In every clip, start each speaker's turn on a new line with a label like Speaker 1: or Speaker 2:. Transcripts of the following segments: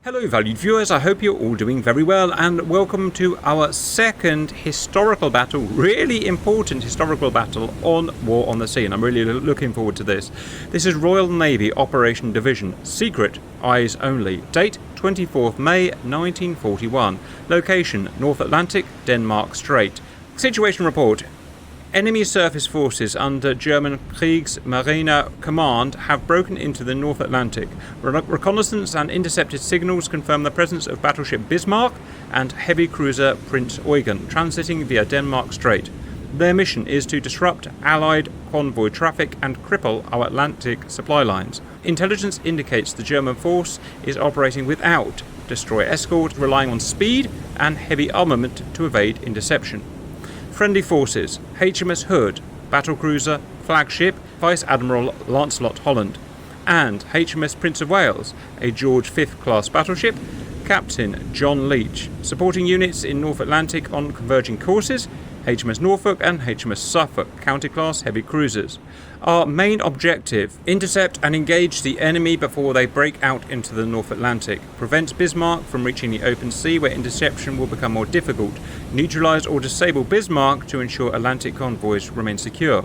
Speaker 1: Hello valued viewers, I hope you're all doing very well and welcome to our second historical battle, really important historical battle on War on the Sea, and I'm really looking forward to this. This is Royal Navy Operation Division, secret, eyes only, date 24th May 1941, location North Atlantic, Denmark Strait. Situation report. Enemy surface forces under German Kriegsmarine Command have broken into the North Atlantic. Reconnaissance and intercepted signals confirm the presence of battleship Bismarck and heavy cruiser Prinz Eugen transiting via Denmark Strait. Their mission is to disrupt Allied convoy traffic and cripple our Atlantic supply lines. Intelligence indicates the German force is operating without destroyer escort, relying on speed and heavy armament to evade interception. Friendly forces, HMS Hood, battlecruiser, flagship, Vice Admiral Lancelot Holland, and HMS Prince of Wales, a George V class battleship, Captain John Leach. Supporting units in North Atlantic on converging courses, HMS Norfolk and HMS Suffolk, counter-class heavy cruisers. Our main objective, intercept and engage the enemy before they break out into the North Atlantic. Prevent Bismarck from reaching the open sea where interception will become more difficult. Neutralise or disable Bismarck to ensure Atlantic convoys remain secure.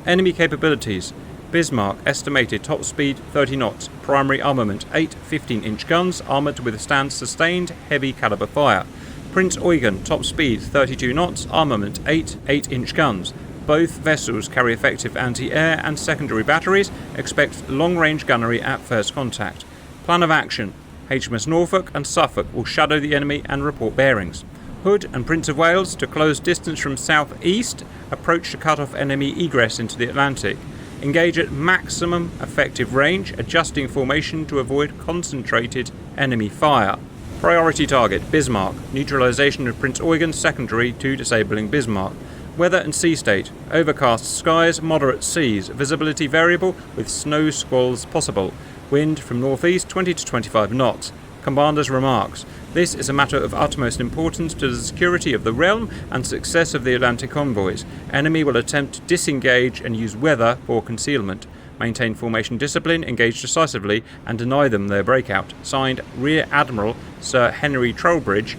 Speaker 1: Enemy capabilities. Bismarck, estimated top speed 30 knots, primary armament 8 15-inch guns, armoured to withstand sustained heavy caliber fire. Prinz Eugen, top speed 32 knots, armament 8 8-inch guns. Both vessels carry effective anti-air and secondary batteries. Expect long-range gunnery at first contact. Plan of action. HMS Norfolk and Suffolk will shadow the enemy and report bearings. Hood and Prince of Wales, to close distance from south-east, approach to cut off enemy egress into the Atlantic. Engage at maximum effective range, adjusting formation to avoid concentrated enemy fire. Priority target, Bismarck. Neutralisation of Prinz Eugen secondary to disabling Bismarck. Weather and sea state, overcast skies, moderate seas, visibility variable with snow squalls possible. Wind from northeast 20 to 25 knots. Commander's remarks. This is a matter of utmost importance to the security of the realm and success of the Atlantic convoys. Enemy will attempt to disengage and use weather for concealment. Maintain formation discipline, engage decisively, and deny them their breakout. Signed, Rear Admiral Sir Henry Trowbridge,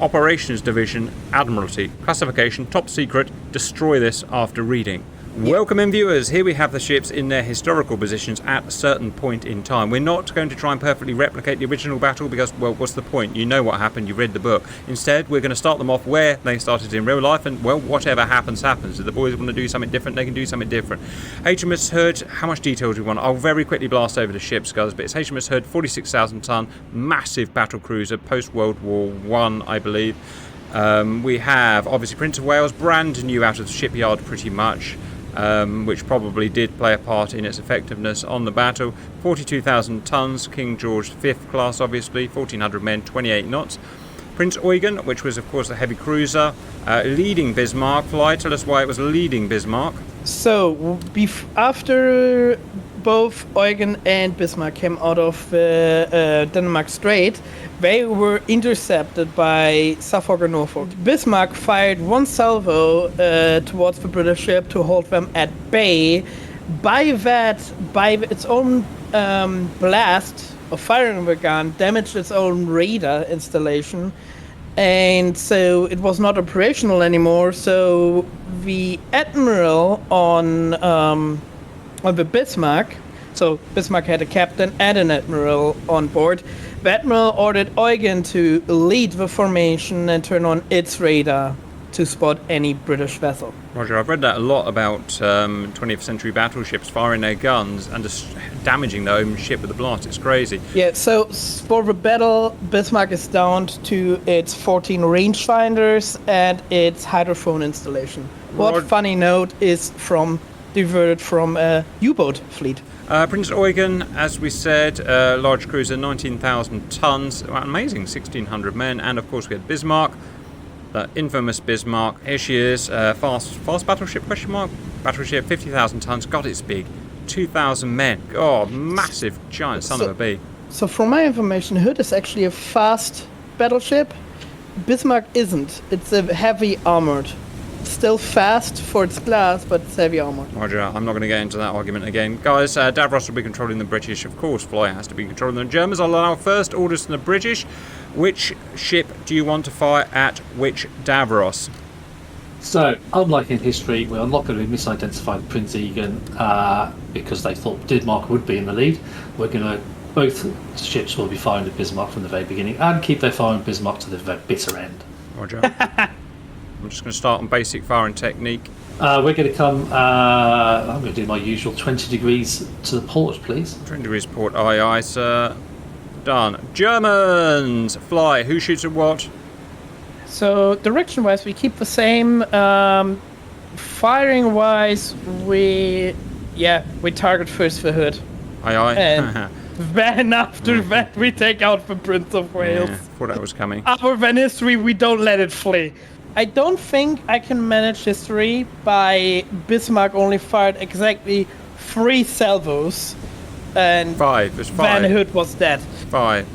Speaker 1: Operations Division, Admiralty. Classification, top secret, destroy this after reading. Welcome in viewers, here we have the ships in their historical positions at a certain point in time. We're not going to try and perfectly replicate the original battle because, well, what's the point? You know what happened, you read the book. Instead, we're going to start them off where they started in real life and, well, whatever happens, happens. If the boys want to do something different, they can do something different. HMS Hood, how much detail do we want? I'll very quickly blast over the ships, guys, but it's HMS Hood, 46,000 ton, massive battle cruiser, post-World War I, I believe. We have, obviously, Prince of Wales, brand new out of the shipyard pretty much. Which probably did play a part in its effectiveness on the battle. 42,000 tons, King George V class obviously, 1,400 men, 28 knots. Prinz Eugen, which was of course a heavy cruiser, leading Bismarck. Fly, tell us why it was leading Bismarck.
Speaker 2: So, after both Eugen and Bismarck came out of Denmark Strait, they were intercepted by Suffolk and Norfolk. Bismarck fired one salvo towards the British ship to hold them at bay. By its own blast of firing the gun, damaged its own radar installation, and so it was not operational anymore. So the admiral on the Bismarck, so Bismarck had a captain and an admiral on board. The admiral ordered Eugen to lead the formation and turn on its radar to spot any British vessel.
Speaker 1: Roger, I've read that a lot about 20th century battleships firing their guns and just damaging their own ship with a blast. It's crazy.
Speaker 2: Yeah, so for the battle, Bismarck is down to its 14 rangefinders and its hydrophone installation. What funny note is diverted from a U-boat fleet.
Speaker 1: Prinz Eugen, as we said, large cruiser, 19,000 tons, amazing, 1,600 men, and of course we had Bismarck, the infamous Bismarck. Here she is, fast battleship, question mark? Battleship, 50,000 tons, God it's big, 2,000 men, God, massive, giant son of a bee.
Speaker 2: So from my information, Hood is actually a fast battleship, Bismarck isn't, it's a heavy armored Still fast for its class, but it's heavy armor.
Speaker 1: Roger, I'm not going to get into that argument again. Guys, Davros will be controlling the British. Of course, Fly has to be controlling the Germans. I'll allow first orders from the British. Which ship do you want to fire at which Davros?
Speaker 3: So, unlike in history, we're not going to be misidentified Prinz Eugen because they thought Denmark would be in the lead. We're going to, both ships will be firing at Bismarck from the very beginning and keep their firing Bismarck to the very bitter end.
Speaker 1: Roger. I'm just going to start on basic firing technique.
Speaker 3: We're going to come, I'm going to do my usual 20 degrees to the port, please.
Speaker 1: 20 degrees port, aye aye, sir. Done. Germans! Fly, who shoots at what?
Speaker 2: So direction-wise, we keep the same. Firing-wise, we target first the hood.
Speaker 1: Aye aye.
Speaker 2: And then after that, we take out the Prince of Wales.
Speaker 1: Yeah, thought that was coming.
Speaker 2: Other than history, we don't let it flee. I don't think I can manage history by Bismarck only fired exactly 3 salvos. And
Speaker 1: 5, there's 5.
Speaker 2: Van Hood was dead.
Speaker 1: 5.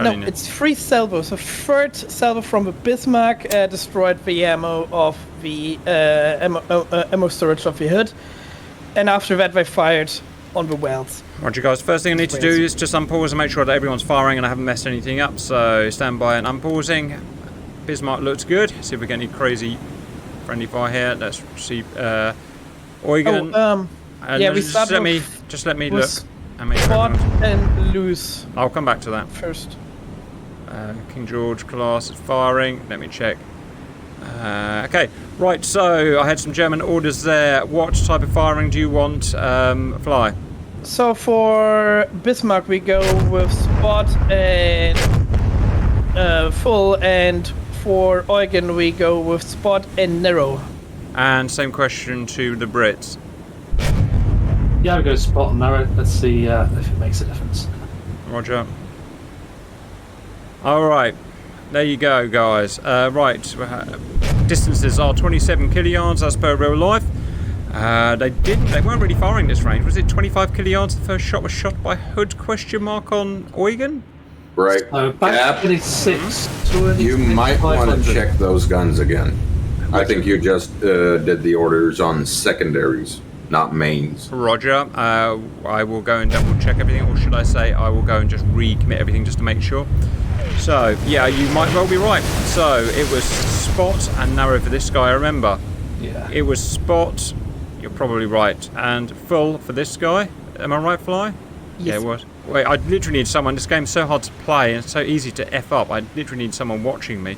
Speaker 2: No, it's 3 salvos. A third salvo from the Bismarck destroyed the ammo of the ammo storage of the Hood, and after that they fired on the Wales.
Speaker 1: Roger, guys. First thing I need to do is just unpause and make sure that everyone's firing and I haven't messed anything up. So stand by and unpausing. Bismarck looks good. See if we get any crazy friendly fire here. Let's see Eugen.
Speaker 2: We start
Speaker 1: just let me look. And make
Speaker 2: spot and lose.
Speaker 1: I'll come back to that
Speaker 2: First.
Speaker 1: King George class is firing. Let me check. Okay, right. So I had some German orders there. What type of firing do you want, Fly?
Speaker 2: So for Bismarck, we go with spot and full, and for Eugen, we go with spot and narrow.
Speaker 1: And same question to the Brits.
Speaker 3: Yeah, we'll go spot and narrow. Let's see if it makes a difference.
Speaker 1: Roger. All right, there you go, guys. Right, distances are 27 kilyards as per real life. They weren't really firing this range. Was it 25 kilyards? The first shot was shot by Hood ? On Eugen.
Speaker 4: Right.
Speaker 3: Back 26.
Speaker 4: You might want to check those guns again. I think you just did the orders on secondaries, not mains.
Speaker 1: Roger. I will go and double check everything, or should I say I will go and just recommit everything just to make sure. So, yeah, you might well be right. So, it was spot and narrow for this guy, remember?
Speaker 3: Yeah.
Speaker 1: It was spot, you're probably right, and full for this guy. Am I right, Fly?
Speaker 2: Yes.
Speaker 1: Yeah, it was. Wait, I literally need someone. This game's so hard to play and so easy to F up. I literally need someone watching me.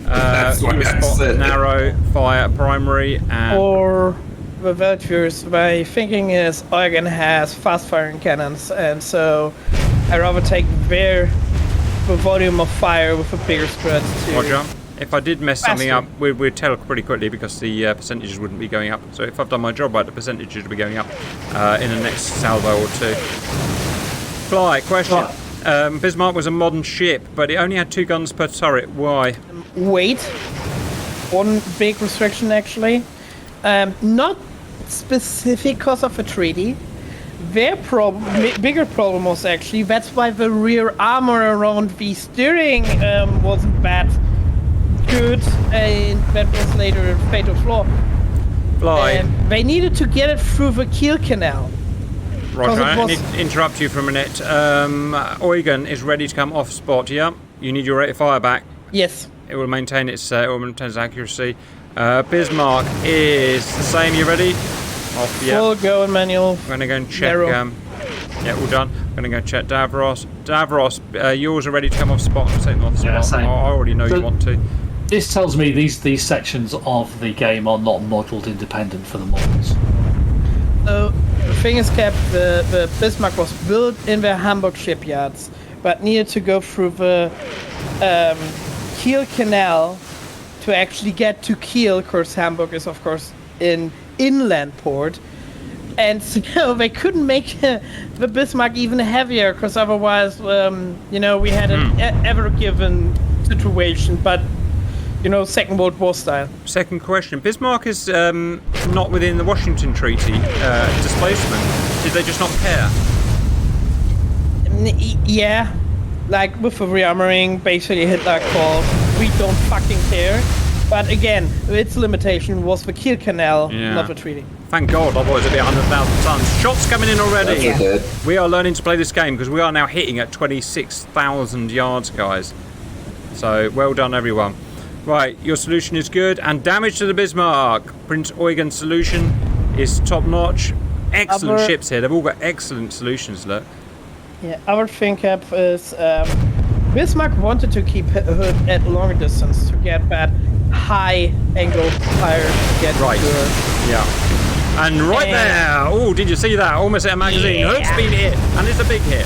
Speaker 4: That's what I
Speaker 1: spot,
Speaker 4: said.
Speaker 1: narrow, fire, primary, and...
Speaker 2: Or the Vultures, my thinking is Eugen has fast firing cannons, and so I rather take the volume of fire with a bigger spread to...
Speaker 1: Roger. If I did mess something
Speaker 2: Faster.
Speaker 1: up, we'd tell pretty quickly because the percentages wouldn't be going up. So if I've done my job right, the percentages will be going up in the next salvo or two. Fly, question. Bismarck was a modern ship, but it only had 2 guns per turret. Why?
Speaker 2: Weight. One big restriction, actually. Not specific because of a treaty. Their bigger problem was actually that's why the rear armor around the steering wasn't that good, and that was later a fatal flaw.
Speaker 1: Fly.
Speaker 2: They needed to get it through the keel canal.
Speaker 1: Roger, I
Speaker 2: was-
Speaker 1: need to interrupt you for a minute. Eugen is ready to come off spot, yeah? You need your rate of fire back.
Speaker 2: Yes.
Speaker 1: It will maintain its accuracy. Bismarck is the same. You ready? Off, yeah.
Speaker 2: Full go and manual.
Speaker 1: I'm going to go and check.
Speaker 2: Narrow.
Speaker 1: Yeah, all done. I'm going to go check Davros. Davros, yours are ready to come off spot. I'm taking them off spot.
Speaker 3: Yeah, same.
Speaker 1: I already know you want to.
Speaker 3: This tells me these sections of the game are not modelled independent for the models.
Speaker 2: So the thing is, Cap, the Bismarck was built in the Hamburg shipyards, but needed to go through the Kiel Canal to actually get to Kiel. Of course, Hamburg is, of course, an inland port. And so they couldn't make the Bismarck even heavier, because otherwise, we had an ever-given situation, but, Second World War style.
Speaker 1: Second question. Bismarck is not within the Washington Treaty displacement. Did they just not care?
Speaker 2: Yeah. Like, with the rearmoring, basically Hitler called, we don't fucking care. But again, its limitation was the Kiel Canal,
Speaker 1: Yeah.
Speaker 2: not the treaty.
Speaker 1: Thank God, otherwise it'd be 100,000 tons. Shots coming in already.
Speaker 4: That's a hit.
Speaker 1: We are learning to play this game because we are now hitting at 26,000 yards, guys. So, well done, everyone. Right, your solution is good. And damage to the Bismarck. Prinz Eugen's solution is top-notch. Excellent
Speaker 2: Our-
Speaker 1: ships here. They've all got excellent solutions, look.
Speaker 2: Yeah, our thing cap is Bismarck wanted to keep Hood at long distance to get that high angle fire to get
Speaker 1: Right.
Speaker 2: to her.
Speaker 1: Yeah. And right there. Oh, did you see that? Almost hit a magazine.
Speaker 2: Yeah.
Speaker 1: Hood's been hit. And it's a big hit.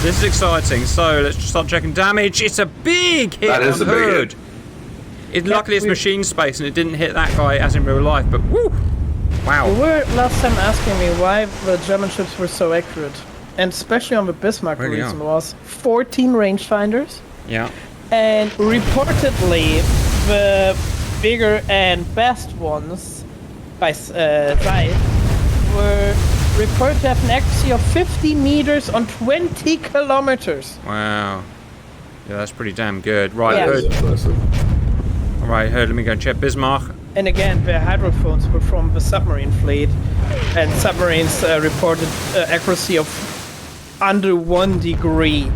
Speaker 1: This is exciting. So, let's just start checking damage. It's a big hit
Speaker 4: That is
Speaker 1: on
Speaker 4: a big
Speaker 1: Hood.
Speaker 4: hit.
Speaker 1: Luckily, it's machine space and it didn't hit that guy as in real life, but woo! Wow.
Speaker 2: You were last time asking me why the German ships were so accurate. And especially on the Bismarck, the
Speaker 1: Really
Speaker 2: reason
Speaker 1: are.
Speaker 2: was 14 rangefinders.
Speaker 1: Yeah.
Speaker 2: And reportedly, the bigger and best ones by size were reported to have an accuracy of 50 meters on 20 kilometers.
Speaker 1: Wow. Yeah, that's pretty damn good. Right,
Speaker 2: Yeah.
Speaker 4: That is
Speaker 1: Hood.
Speaker 4: impressive.
Speaker 1: All right, Hood, let me go and check Bismarck.
Speaker 2: And again, the hydrophones were from the submarine fleet, and submarines reported accuracy of under 1 degree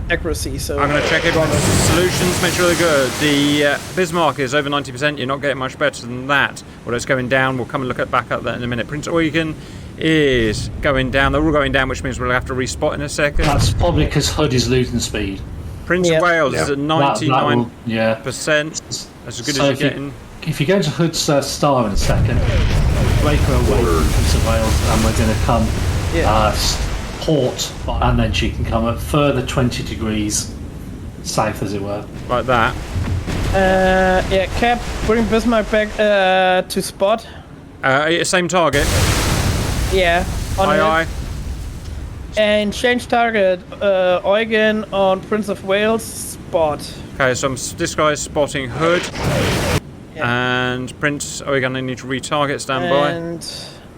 Speaker 2: accuracy. So
Speaker 1: I'm going to check everyone's solutions, make sure they're good. The Bismarck is over 90%. You're not getting much better than that. Well, it's going down. We'll come and look at back at that in a minute. Prinz Eugen is going down. They're all going down, which means we'll have to respot in a second.
Speaker 3: That's probably because Hood is losing speed.
Speaker 1: Prince
Speaker 2: Yeah.
Speaker 1: of Wales is
Speaker 4: Yeah.
Speaker 1: at
Speaker 3: That
Speaker 1: 99%.
Speaker 3: will, yeah.
Speaker 1: That's as good
Speaker 3: So
Speaker 1: as
Speaker 3: if
Speaker 1: you're
Speaker 3: you-
Speaker 1: getting.
Speaker 3: If you go to Hood's star in a second, break her away from Prince of Wales, and we're going to come
Speaker 2: Yeah.
Speaker 3: port, and then she can come at further 20 degrees south, as it were.
Speaker 1: Like that.
Speaker 2: yeah, Cap, bring Bismarck back to spot.
Speaker 1: Same target.
Speaker 2: Yeah, on
Speaker 1: Aye,
Speaker 2: it.
Speaker 1: aye.
Speaker 2: And change target. Eugen on Prince of Wales spot.
Speaker 1: Okay, so this guy is spotting Hood.
Speaker 2: Yeah.
Speaker 1: And Prince Eugen, I need to retarget, stand by.
Speaker 2: And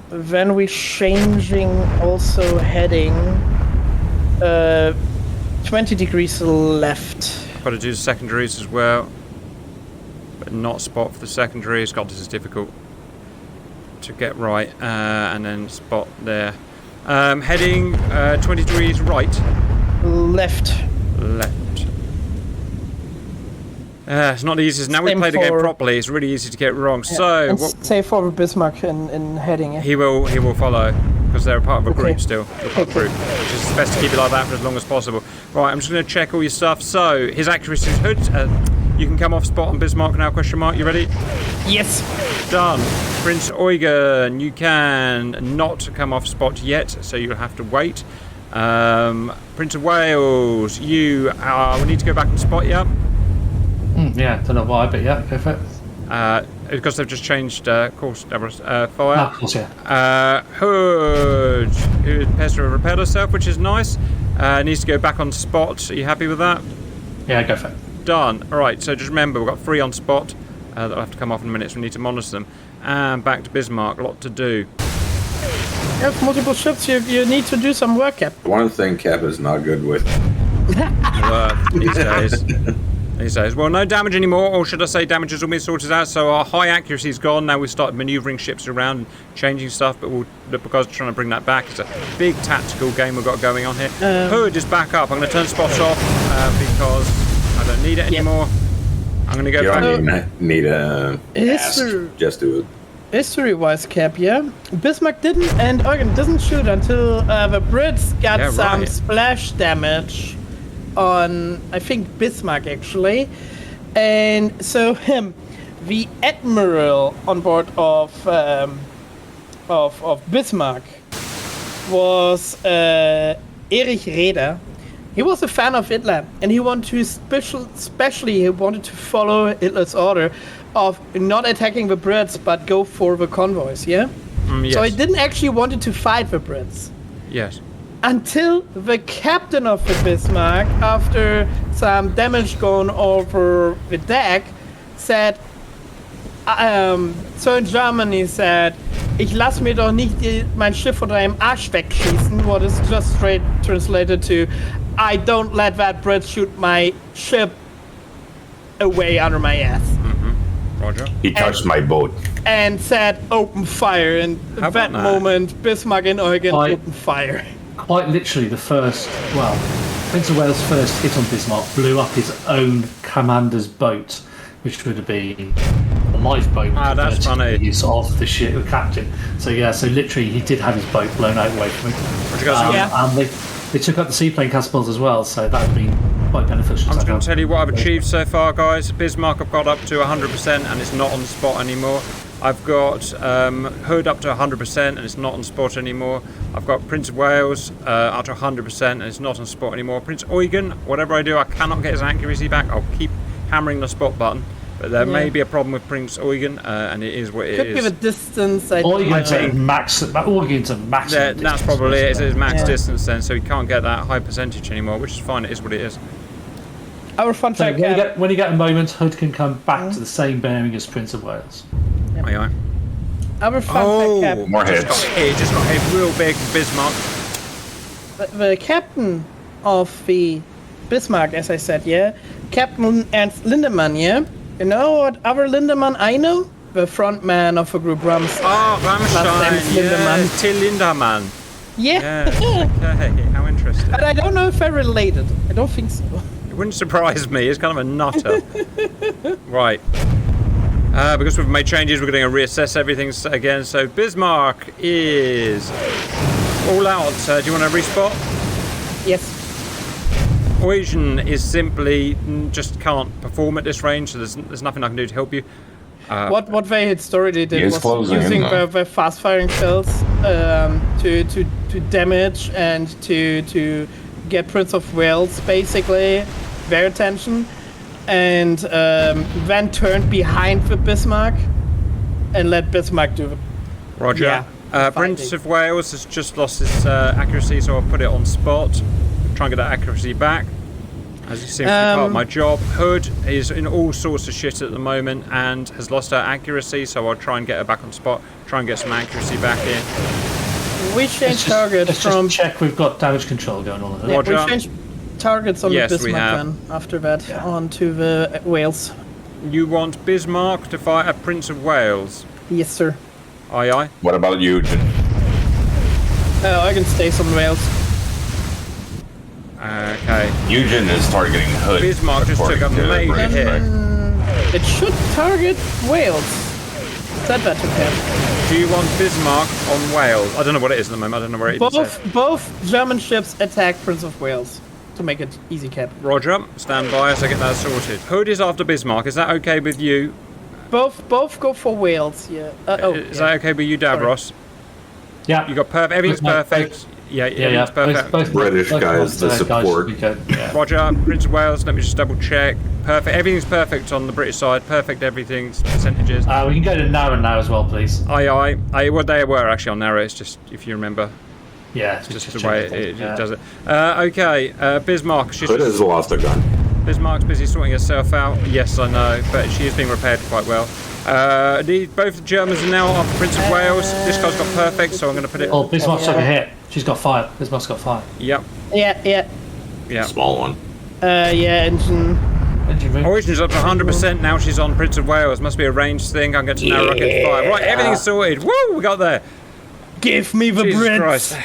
Speaker 2: then we're changing also heading 20 degrees left.
Speaker 1: Got to do the secondaries as well. But not spot for the secondaries. God, this is difficult to get right. And then spot there. Heading 20 degrees right.
Speaker 2: Left.
Speaker 1: Left. It's not the easiest. Now we
Speaker 2: Same
Speaker 1: play the game
Speaker 2: for-
Speaker 1: properly. It's really easy to get wrong. So
Speaker 2: and
Speaker 1: what,
Speaker 2: say for Bismarck in heading. Yeah.
Speaker 1: he will follow because they're a part of a
Speaker 2: Okay.
Speaker 1: group still. They're part of a group. Which is best to keep it like that for as long as possible. Right, I'm just going to check all your stuff. So his accuracy is Hood. You can come off spot on Bismarck now. Question mark. You ready?
Speaker 2: Yes.
Speaker 1: Done. Prince Eugen, you can not come off spot yet, so you'll have to wait. Prince of Wales, you we need to go back and spot you.
Speaker 3: Yeah, don't know why, but yeah, go for it.
Speaker 1: Because they've just changed course, fire.
Speaker 3: Of course, yeah.
Speaker 1: Hood, who appears to have repaired herself, which is nice. Needs to go back on spot. Are you happy with that?
Speaker 3: Yeah, go for it.
Speaker 1: Done. All right, so just remember, we've got 3 on spot. That'll have to come off in a minute, so we need to monitor them. And back to Bismarck, a lot to do.
Speaker 2: You have multiple ships. You need to do some work, Cap.
Speaker 4: One thing Cap is not good with.
Speaker 1: These days. These days. Well, no damage anymore, or should I say damage has all been sorted out, so our high accuracy's gone. Now we start manoeuvring ships around and changing stuff, but we'll look because we're trying to bring that back. It's a big tactical game we've got going on here. Hood is back up. I'm going to turn spots off because I don't need it anymore. I'm going to go
Speaker 4: You
Speaker 1: back.
Speaker 4: don't even need a task.
Speaker 2: History-
Speaker 4: Just do it.
Speaker 2: History-wise, Cap, yeah. Bismarck didn't, and Eugen doesn't shoot until the Brits got
Speaker 1: Yeah,
Speaker 2: some
Speaker 1: right.
Speaker 2: splash damage on, I think, Bismarck actually, and so the admiral on board of Bismarck was Erich Raeder. He was a fan of Hitler, and he wanted to especially he wanted to follow Hitler's order of not attacking the Brits but go for the convoys. Yeah.
Speaker 1: Yes.
Speaker 2: So he didn't actually wanted to fight the Brits
Speaker 1: Yes.
Speaker 2: until the captain of the Bismarck, after some damage gone over the deck, said. So in German he said, ich lass mir doch nicht mein Schiff von deinem Arsch wegschießen, what is just straight translated to, I don't let that Brit shoot my ship away under my ass.
Speaker 1: Roger.
Speaker 4: He touched my boat.
Speaker 2: And said, "Open fire!" And
Speaker 1: How
Speaker 2: at that
Speaker 1: about that?
Speaker 2: moment, Bismarck and Eugen
Speaker 3: I-
Speaker 2: opened fire.
Speaker 3: Quite literally, Prince of Wales' first hit on Bismarck blew up his own commander's boat, which would have been a lifeboat.
Speaker 1: That's funny.
Speaker 3: The use of the ship, the captain. So literally, he did have his boat blown out away from him.
Speaker 1: Roger, guys.
Speaker 2: Yeah.
Speaker 3: And they took up the seaplane catapults as well, so that would be quite beneficial.
Speaker 1: I'm just going to tell you what I've achieved so far, guys. Bismarck I've got up to 100% and it's not on the spot anymore. I've got Hood up to 100% and it's not on spot anymore. I've got Prince of Wales up to 100% and it's not on spot anymore. Prince Eugen, whatever I do, I cannot get his accuracy back. I'll keep hammering the spot button. But there may be a problem with Prince Eugen, and it is what it
Speaker 2: Could
Speaker 1: is.
Speaker 2: give a distance.
Speaker 3: Eugen's a max. Eugen's a maximum.
Speaker 1: That's probably it. It's his max
Speaker 2: Yeah.
Speaker 1: distance then, so he can't get that high percentage anymore, which is fine. It is what it is.
Speaker 2: Our fun
Speaker 3: So
Speaker 2: fact.
Speaker 3: when you get a moment, Hood can come back to the same bearing as Prince of Wales.
Speaker 1: Aye, aye.
Speaker 2: Our fun fact.
Speaker 4: More
Speaker 1: just
Speaker 4: hits.
Speaker 1: got hit real big, Bismarck.
Speaker 2: The captain of the Bismarck, as I said, Captain Ernst Lindemann, You know what other Lindemann I know? The front man of a group Rams.
Speaker 1: Oh,
Speaker 2: Last name is
Speaker 1: Rammstein, yeah,
Speaker 2: Lindemann.
Speaker 1: Till Lindemann.
Speaker 2: Yeah.
Speaker 1: Okay, how interesting.
Speaker 2: But I don't know if they're related. I don't think so.
Speaker 1: It wouldn't surprise me. It's kind of a nutter. Right. Because we've made changes, we're going to reassess everything again. So Bismarck is all out. Do you want to respot?
Speaker 2: Yes.
Speaker 1: Eugen is simply just can't perform at this range, so there's nothing I can do to help you.
Speaker 2: What they historically
Speaker 4: He
Speaker 2: did
Speaker 4: is
Speaker 2: was
Speaker 4: closing in,
Speaker 2: using
Speaker 4: though.
Speaker 2: the fast firing shells to damage and to get Prince of Wales basically their attention, and then turned behind the Bismarck and let Bismarck do it.
Speaker 1: Roger. Prince of Wales has just lost his accuracy, so I'll put it on spot. Try and get that accuracy back. As you see, part of my job. Hood is in all sorts of shit at the moment and has lost her accuracy, so I'll try and get her back on spot. Try and get some accuracy back in.
Speaker 2: We changed targets from.
Speaker 3: Just check we've got damage control going on.
Speaker 2: Yeah,
Speaker 1: Roger.
Speaker 2: we changed targets on
Speaker 1: Yes,
Speaker 2: the
Speaker 1: we
Speaker 2: Bismarck
Speaker 1: have.
Speaker 2: then. After that, onto the Wales.
Speaker 1: You want Bismarck to fight a Prince of Wales?
Speaker 2: Yes, sir.
Speaker 1: Aye, aye.
Speaker 4: What about Eugen?
Speaker 2: I can stay on Wales.
Speaker 1: Okay.
Speaker 4: Eugen is targeting Hood.
Speaker 1: Bismarck just took a
Speaker 4: according to
Speaker 1: major
Speaker 4: British
Speaker 1: hit.
Speaker 4: spec.
Speaker 2: It should target Wales. Is that better, Cap?
Speaker 1: Do you want Bismarck on Wales? I don't know what it is at the moment. I don't know where it is.
Speaker 2: Both German ships attack Prince of Wales to make it easy, Cap.
Speaker 1: Roger. Stand by as I get that sorted. Hood is after Bismarck. Is that okay with you?
Speaker 2: Both go for Wales. Yeah.
Speaker 1: Is that okay with you, Davros?
Speaker 3: Yeah.
Speaker 1: You got perfect. Everything's perfect. Yeah, everything's perfect.
Speaker 3: Both
Speaker 4: British guys, the support.
Speaker 3: should be good, yeah.
Speaker 1: Roger, Prince of Wales, let me just double check. Perfect, everything's perfect on the British side. Perfect, everything's percentages.
Speaker 3: We can go to narrow now as well, please.
Speaker 1: Aye. Well, they were actually on narrow, it's just, if you remember,
Speaker 3: Yeah,
Speaker 1: it's just the
Speaker 3: check
Speaker 1: way
Speaker 3: it,
Speaker 1: it
Speaker 3: yeah.
Speaker 1: does it. Okay, Bismarck,
Speaker 4: Hood has lost a gun.
Speaker 1: Bismarck's busy sorting herself out. Yes, I know, but she is being repaired quite well. Both the Germans are now after Prince of Wales. This guy's got perfect, so I'm going to put it...
Speaker 3: Oh, Bismarck's took a hit. She's got fire. Bismarck's got fire.
Speaker 1: Yep,
Speaker 2: Yeah.
Speaker 4: Small one.
Speaker 2: Engine.
Speaker 3: Engine room.
Speaker 1: Origins up to 100% now. She's on Prince of Wales. Must be a ranged thing. I'll get to narrow rocket fire. Right, everything's sorted. Woo, we got there.
Speaker 2: Give me the
Speaker 1: Jesus
Speaker 2: Brits.
Speaker 1: Christ.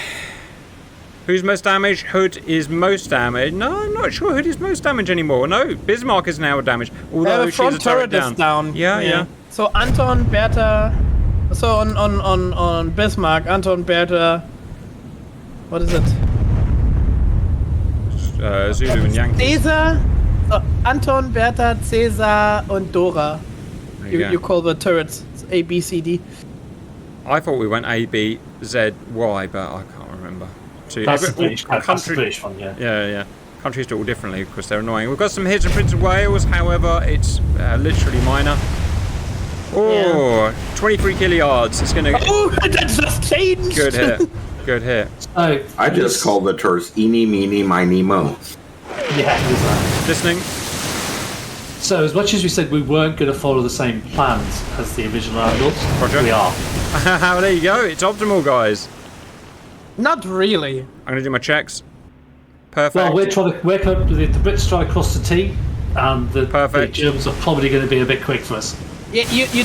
Speaker 1: Who's most damaged? Hood is most damaged. No, I'm not sure Hood is most damaged anymore. No, Bismarck is now damaged. Although
Speaker 2: The
Speaker 1: she's
Speaker 2: front
Speaker 1: a turret
Speaker 2: turret is down.
Speaker 1: Yeah.
Speaker 2: So Anton, Bertha. So on Bismarck, Anton, Bertha. What is it?
Speaker 1: Zulu and Yankee.
Speaker 2: Caesar. So Anton, Bertha, Caesar, and Dora.
Speaker 1: There you go.
Speaker 2: You call the turrets it's A, B, C, D.
Speaker 1: I thought we went A, B, Z, Y, but I can't remember. So
Speaker 3: That's the
Speaker 1: every-
Speaker 3: British, that's the British one, yeah.
Speaker 1: Yeah. Countries do it all differently because they're annoying. We've got some hits in Prince of Wales, however, it's literally minor. Oh, 23 kilyards. It's going to...
Speaker 2: Oh, that just changed.
Speaker 1: Good hit. Good hit.
Speaker 3: So,
Speaker 4: I just called the turrets eeny, meeny, miny, mo.
Speaker 3: Yeah, it was that.
Speaker 1: Listening.
Speaker 3: So, as much as we said we weren't going to follow the same plans as the original Admirals,
Speaker 1: Roger.
Speaker 3: we are.
Speaker 1: There you go. It's optimal, guys.
Speaker 2: Not really.
Speaker 1: I'm going to do my checks. Perfect.
Speaker 3: Well, the Brits try to cross the T. And the
Speaker 1: Perfect.
Speaker 3: Germans are probably going to be a bit quick for us.
Speaker 2: Yeah, the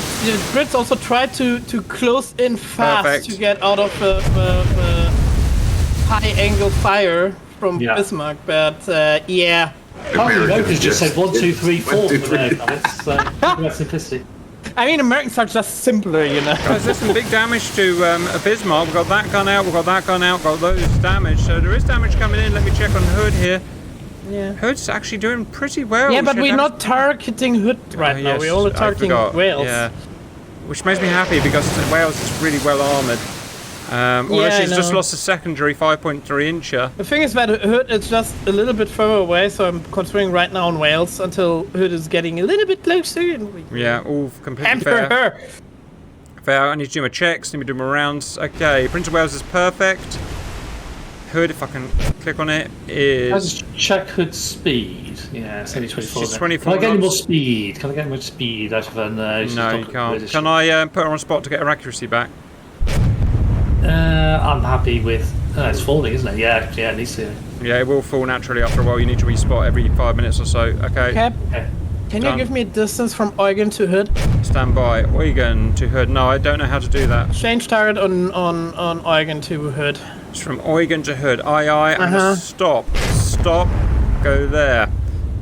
Speaker 2: Brits also tried to close in fast
Speaker 1: Perfect.
Speaker 2: to get out of the high angle fire from Bismarck, but yeah.
Speaker 3: Apparently, Americans just said 1, 2, 3, 4
Speaker 4: 1, 2,
Speaker 3: for
Speaker 4: 3.
Speaker 3: their comments, so that's simplicity.
Speaker 2: I mean, Americans are just simpler, you know.
Speaker 1: Guys, there's some big damage to Bismarck. We've got that gun out, we've got that gun out, got those damage. So there is damage coming in. Let me check on Hood here.
Speaker 2: Yeah.
Speaker 1: Hood's actually doing pretty well.
Speaker 2: Yeah, but we're not targeting Hood right now.
Speaker 1: Yes,
Speaker 2: We're only
Speaker 1: I
Speaker 2: targeting
Speaker 1: forgot.
Speaker 2: Wales.
Speaker 1: Yeah. Which makes me happy because Wales is really well armoured. Although
Speaker 2: Yeah, I
Speaker 1: she's just
Speaker 2: know.
Speaker 1: lost a secondary 5.3 incher.
Speaker 2: The thing is that Hood is just a little bit further away, so I'm concentrating right now on Wales until Hood is getting a little bit closer. And we
Speaker 1: Yeah, all completely
Speaker 2: hamper
Speaker 1: fair.
Speaker 2: her.
Speaker 1: Fair. I need to do my checks, need to do my rounds. Okay, Prince of Wales is perfect. Hood, if I can click on it,
Speaker 3: Let's
Speaker 1: is...
Speaker 3: check Hood's speed. Yeah, it's only 24.
Speaker 1: She's
Speaker 3: there.
Speaker 1: 24
Speaker 3: Can I get any more
Speaker 1: knots.
Speaker 3: speed? Can I get more speed out of her? No, she's
Speaker 1: No,
Speaker 3: not
Speaker 1: you
Speaker 3: good
Speaker 1: can't.
Speaker 3: British.
Speaker 1: Can I put her on spot to get her accuracy back?
Speaker 3: I'm happy with... it's falling, isn't it? Yeah, it needs to.
Speaker 1: Yeah, it will fall naturally after a while. You need to respot every 5 minutes or so. Okay,
Speaker 2: Cap,
Speaker 3: Okay.
Speaker 2: can
Speaker 1: Done.
Speaker 2: you give me a distance from Eugen to Hood?
Speaker 1: stand by. Eugen to Hood. No, I don't know how to do that.
Speaker 2: Change target on Eugen to Hood.
Speaker 1: It's from Eugen to Hood. Aye, I'm gonna stop. Stop. Go there.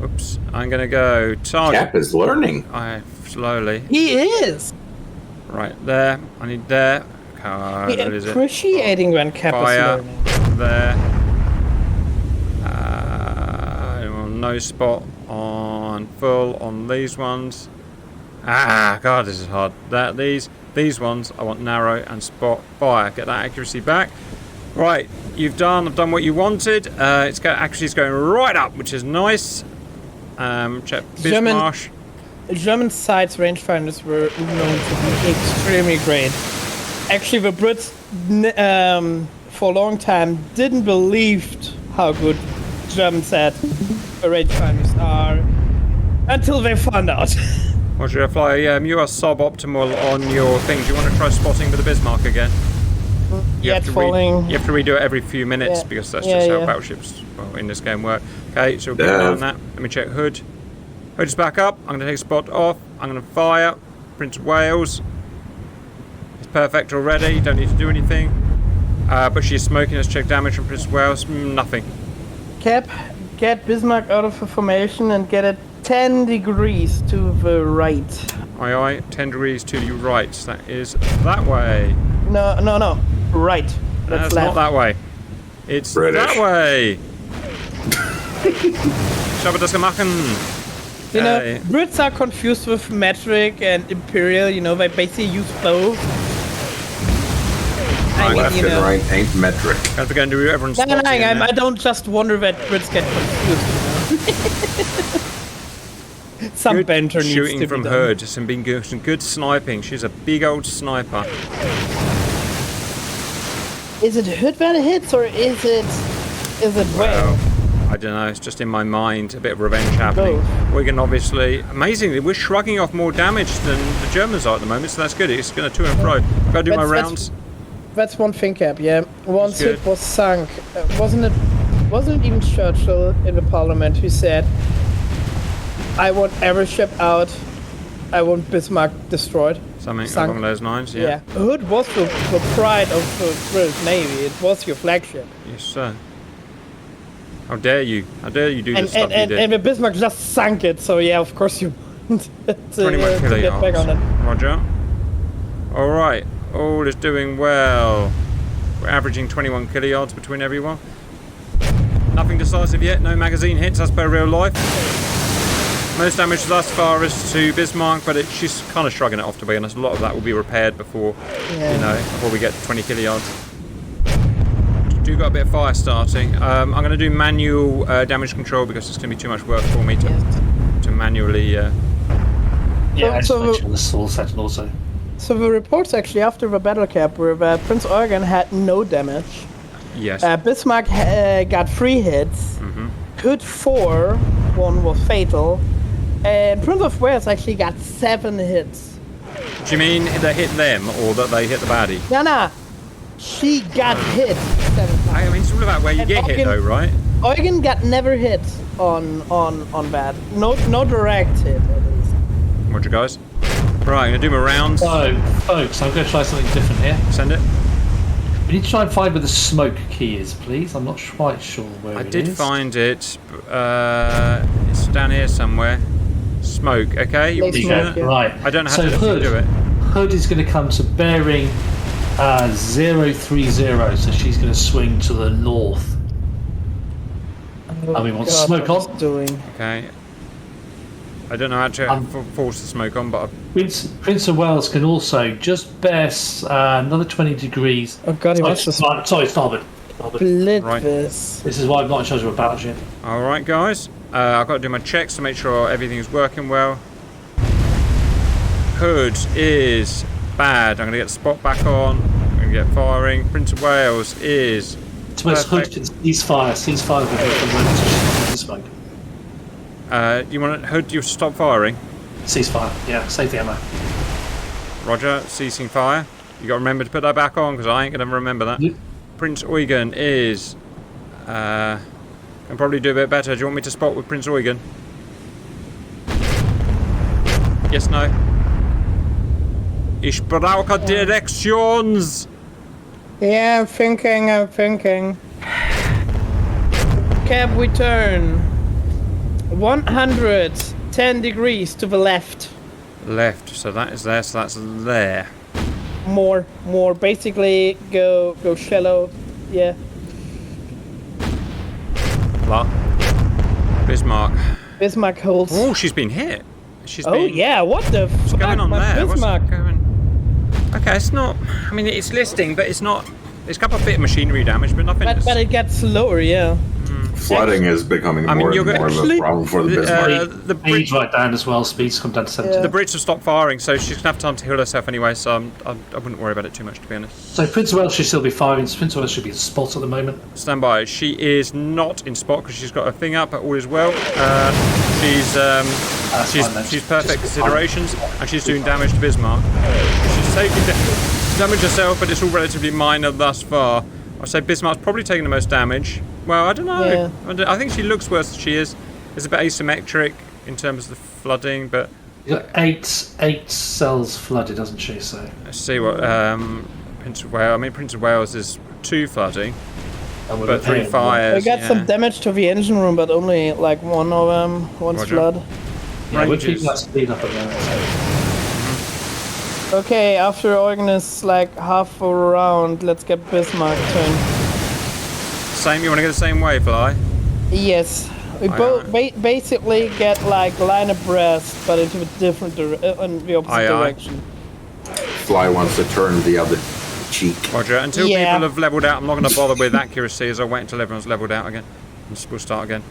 Speaker 1: Oops. I'm gonna go target.
Speaker 4: Cap is learning.
Speaker 1: Slowly.
Speaker 2: He is.
Speaker 1: Right there. I need there. What is it?
Speaker 2: Appreciating when Cap is
Speaker 1: Fire.
Speaker 2: learning.
Speaker 1: There. No spot on full on these ones. God, this is hard. These ones I want narrow and spot fire. Get that accuracy back. Right, I've done what you wanted. Accuracy's going right up, which is nice. Check Bismarck.
Speaker 2: German sides rangefinders were known to be extremely great. Actually, the Brits for a long time didn't believe how good Germans had rangefinders are until they found out.
Speaker 1: What should I fly? You are suboptimal on your thing. Do you want to try spotting with the Bismarck again? You have to redo it every few minutes because that's just how battleships in this game work. Okay, so we'll keep an eye on that. Let me check Hood. Hood's back up. I'm going to take a spot off. I'm going to fire. Prince of Wales. It's perfect already. Don't need to do anything. But she's smoking. Let's check damage from Prince of Wales. Nothing.
Speaker 2: Cap, get Bismarck out of the formation and get it 10 degrees to the right.
Speaker 1: Aye, 10 degrees to the right. That is that way.
Speaker 2: No. Right.
Speaker 1: That's
Speaker 2: left.
Speaker 1: not that way. It's
Speaker 4: British.
Speaker 1: that way. Shabba das gemachen.
Speaker 2: You know, Brits are confused with metric and imperial. You know, they basically use both.
Speaker 4: Left and right ain't metric.
Speaker 1: Have to go and do everyone's
Speaker 2: No,
Speaker 1: spotting in there.
Speaker 2: I don't just wonder that Brits get confused. You know? Some
Speaker 1: Good
Speaker 2: banter needs
Speaker 1: shooting
Speaker 2: to
Speaker 1: from
Speaker 2: be done.
Speaker 1: Hood. Some good sniping. She's a big old sniper.
Speaker 2: Is it Hood that hits or is it
Speaker 1: Well,
Speaker 2: Wales?
Speaker 1: I don't know. It's just in my mind. A bit of revenge happening. Wigan, obviously, amazingly, we're shrugging off more damage than the Germans are at the moment, so that's good. It's going to to and fro. Got to do my rounds.
Speaker 2: That's one thing, Cap. Yeah, once
Speaker 1: good.
Speaker 2: it was sunk, wasn't it even Churchill in the Parliament who said, "I want every ship out. I want Bismarck destroyed."
Speaker 1: Something
Speaker 2: Sunk.
Speaker 1: along those lines.
Speaker 2: Yeah. Hood was the pride of the British Navy. It was your flagship.
Speaker 1: Yes, sir. How dare you? How dare you do the stuff you
Speaker 2: And
Speaker 1: did?
Speaker 2: the Bismarck just sunk it. So yeah, of course you want to
Speaker 1: 21
Speaker 2: get back on it.
Speaker 1: kilograms. Roger. All right. All is doing well. We're averaging 21 kilyards between everyone. Nothing decisive yet. No magazine hits as per real life. Most damage thus far is to Bismarck, but she's kind of shrugging it off, to be honest. A lot of that will be repaired before, before we get to 20 kilyards. Do got a bit of fire starting. I'm going to do manual damage control because it's going to be too much work for me to manually.
Speaker 2: So
Speaker 3: on the soul setting also.
Speaker 2: So the reports actually after the battle cap were that Prince Eugen had no damage.
Speaker 1: Yes.
Speaker 2: Bismarck got 3 hits. Hood 4, 1 was fatal, and Prince of Wales actually got 7 hits.
Speaker 1: Do you mean they hit them or that they hit the baddie?
Speaker 2: Nah. She got hit 7 times.
Speaker 1: I mean, it's all about where you
Speaker 2: And
Speaker 1: get hit,
Speaker 2: Eugen-
Speaker 1: though, right?
Speaker 2: Eugen got never hit. on that. No direct hit at least.
Speaker 1: Roger, guys. Right, I'm gonna do my rounds.
Speaker 3: So, folks, I'm going to try something different here.
Speaker 1: Send it.
Speaker 3: We need to try and find where the smoke key is, please. I'm not quite sure where
Speaker 1: I
Speaker 3: it
Speaker 1: did
Speaker 3: is.
Speaker 1: find it. It's down here somewhere. Smoke. Okay. You want me to do
Speaker 2: Smoke,
Speaker 1: that?
Speaker 2: yeah.
Speaker 3: Right.
Speaker 1: I don't know how
Speaker 3: So
Speaker 1: to
Speaker 3: Hood,
Speaker 1: do it.
Speaker 3: Hood is going to come to bearing 030, so she's going to swing to the north.
Speaker 2: Oh,
Speaker 3: we want
Speaker 2: God,
Speaker 3: smoke
Speaker 2: what
Speaker 3: on.
Speaker 2: he's doing.
Speaker 1: Okay. I don't know how to force the smoke on, but
Speaker 3: Prince of Wales can also just bear another 20 degrees.
Speaker 2: Oh God, he wants to
Speaker 3: Sorry, starboard.
Speaker 2: split
Speaker 1: Right.
Speaker 2: this.
Speaker 3: This is why I'm not in charge of a battleship.
Speaker 1: all right, guys. I've got to do my checks to make sure everything's working well. Hood is bad. I'm going to get the spot back on. I'm going to get firing. Prince of Wales is
Speaker 3: Thomas Hood
Speaker 1: perfect.
Speaker 3: can cease fire with the smoke.
Speaker 1: You want Hood? You stop firing.
Speaker 3: Cease fire, yeah, save the ammo.
Speaker 1: Roger. Ceasing fire. You got to remember to put that back on because I ain't going to remember that.
Speaker 3: Yep.
Speaker 1: Prince Eugen is. Can probably do a bit better. Do you want me to spot with Prince Eugen? Yes, no. Ich brauche Directions.
Speaker 2: Yeah, I'm thinking. Cap, we turn 110 degrees to the left.
Speaker 1: Left. So that is there. So that's there.
Speaker 2: More. Basically, go shallow. Yeah.
Speaker 1: What? Bismarck.
Speaker 2: Bismarck holds.
Speaker 1: Oh, she's been hit. She's
Speaker 2: Oh
Speaker 1: been.
Speaker 2: yeah, what the
Speaker 1: What's
Speaker 2: fuck,
Speaker 1: going on
Speaker 2: my
Speaker 1: there?
Speaker 2: Bismarck?
Speaker 1: What's going? Okay, it's not. I mean, it's listing, but it's not. It's got a bit of machinery damage, but nothing.
Speaker 2: But it gets slower, yeah.
Speaker 4: Flooding is becoming
Speaker 1: I mean,
Speaker 4: more
Speaker 1: you're
Speaker 4: and more of a
Speaker 2: actually-
Speaker 4: problem for the Bismarck.
Speaker 1: the
Speaker 3: Speeds right down as well, speeds come down to 70.
Speaker 2: Yeah.
Speaker 1: The Brits have stopped firing, so she's gonna have time to heal herself anyway. So I wouldn't worry about it too much, to be honest.
Speaker 3: So Prince of Wales should still be firing. Prince of Wales should be in spot at the moment.
Speaker 1: Stand by. She is not in spot because she's got her thing up, but all is well. She's
Speaker 3: fine then.
Speaker 1: she's perfect
Speaker 3: Just
Speaker 1: considerations, and she's doing damage to Bismarck. She's taking damage herself, but it's all relatively minor thus far. I'd say Bismarck's probably taking the most damage. Well, I don't know.
Speaker 2: Yeah.
Speaker 1: I think she looks worse than she is. It's a bit asymmetric in terms of the flooding, but
Speaker 3: You've got eight cells flooded, doesn't she? So
Speaker 1: let's see what Prince of Wales. I mean, Prince of Wales is 2 flooding,
Speaker 3: and we're
Speaker 1: but 3
Speaker 3: repairing.
Speaker 1: fires.
Speaker 2: We got
Speaker 1: yeah.
Speaker 2: some damage to the engine room, but only like one of them. One's
Speaker 1: Roger.
Speaker 2: flood.
Speaker 3: Yeah, we're
Speaker 1: Ranges.
Speaker 3: keeping that speed up at the moment.
Speaker 2: Okay, after Eugen is like half around, let's get Bismarck turn.
Speaker 1: Same. You want to go the same way, Fly?
Speaker 2: Yes. We
Speaker 1: Aye,
Speaker 2: both basically get like line abreast, but into a different in the opposite
Speaker 1: Aye, aye.
Speaker 2: direction.
Speaker 4: Fly wants to turn the other cheek.
Speaker 1: Roger. Until
Speaker 2: Yeah.
Speaker 1: people have levelled out, I'm not going to bother with accuracy as I wait until everyone's levelled out again. And we'll start again.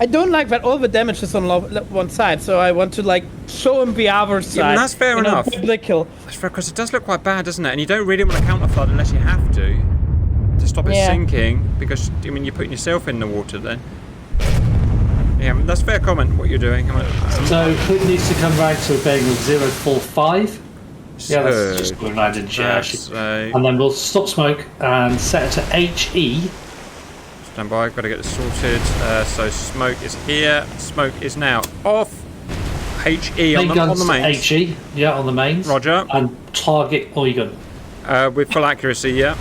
Speaker 2: I don't like that all the damage is on one side, so I want to like show him the other side.
Speaker 1: that's fair
Speaker 2: you know,
Speaker 1: enough.
Speaker 2: Biblical.
Speaker 1: That's fair, because it does look quite bad, doesn't it? And you don't really want to counter flood unless you have to stop it
Speaker 2: Yeah.
Speaker 1: sinking, because I mean you're putting yourself in the water then. Yeah, that's fair comment. What you're doing.
Speaker 3: So Hood needs to come round to a bearing of 045. Yeah, that's just going round in
Speaker 1: That's
Speaker 3: and then we'll stop smoke and set it to HE.
Speaker 1: stand by. Got to get this sorted. So smoke is here. Smoke is now off. HE on
Speaker 3: Main
Speaker 1: the
Speaker 3: guns
Speaker 1: mains.
Speaker 3: HE, yeah, on the mains.
Speaker 1: Roger.
Speaker 3: And target Eugen.
Speaker 1: With full accuracy. Yeah.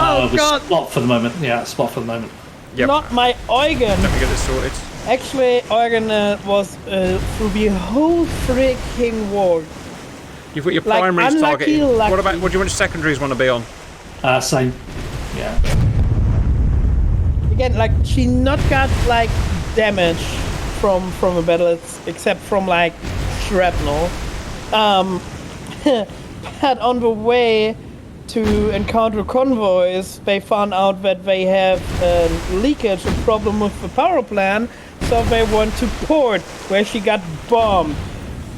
Speaker 2: Oh, God.
Speaker 3: Spot for the moment. Yeah, spot for the moment.
Speaker 1: Yep.
Speaker 2: Not my Eugen.
Speaker 1: Let me get this sorted.
Speaker 2: Actually, Eugen was through the whole freaking war.
Speaker 1: You've got your
Speaker 2: Like,
Speaker 1: primaries
Speaker 2: unlucky,
Speaker 1: targeted.
Speaker 2: lucky.
Speaker 1: What do you want your secondaries want to be on?
Speaker 3: Same. Yeah.
Speaker 2: Again, like she not got like damage from a battle, except from like shrapnel. But on the way to encounter convoys, they found out that they have a leakage, a problem with the power plant, so they went to port, where she got bombed.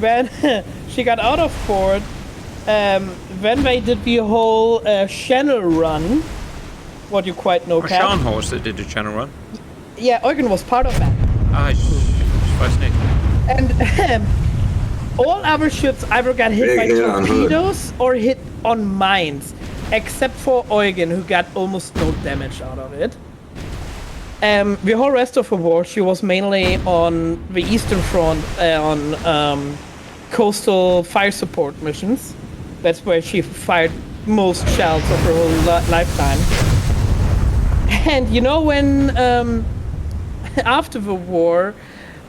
Speaker 2: When she got out of port, then they did the whole channel run, what you quite know, Cap.
Speaker 1: Scharnhorst that did the channel run.
Speaker 2: Yeah, Eugen was part of that.
Speaker 1: Ah, it's quite sneaky.
Speaker 2: And all other ships either got hit
Speaker 4: Big
Speaker 2: by
Speaker 4: hit on Hood.
Speaker 2: torpedoes or hit on mines, except for Eugen, who got almost no damage out of it. The whole rest of the war, she was mainly on the Eastern Front on coastal fire support missions. That's where she fired most shells of her whole lifetime. And you know when after the war,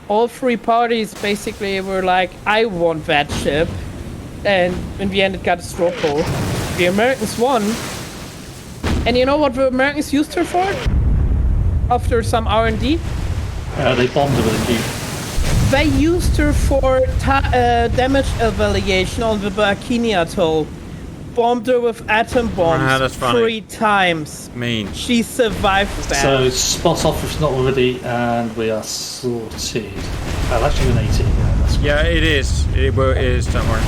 Speaker 2: all three parties basically were like, I want that ship. And in the end it got a straw poll. The Americans won. And you know what the Americans used her for? After some R&D?
Speaker 3: They bombed her with a nuke.
Speaker 2: They used her for damage evaluation on the Bikini Atoll. Bombed her with atom bombs
Speaker 1: that's funny.
Speaker 2: 3 times.
Speaker 1: Mean.
Speaker 2: She survived that.
Speaker 3: So spot off if not already, and we are sorted. Oh, that's you an 18.
Speaker 1: Yeah, it is. It is, don't worry.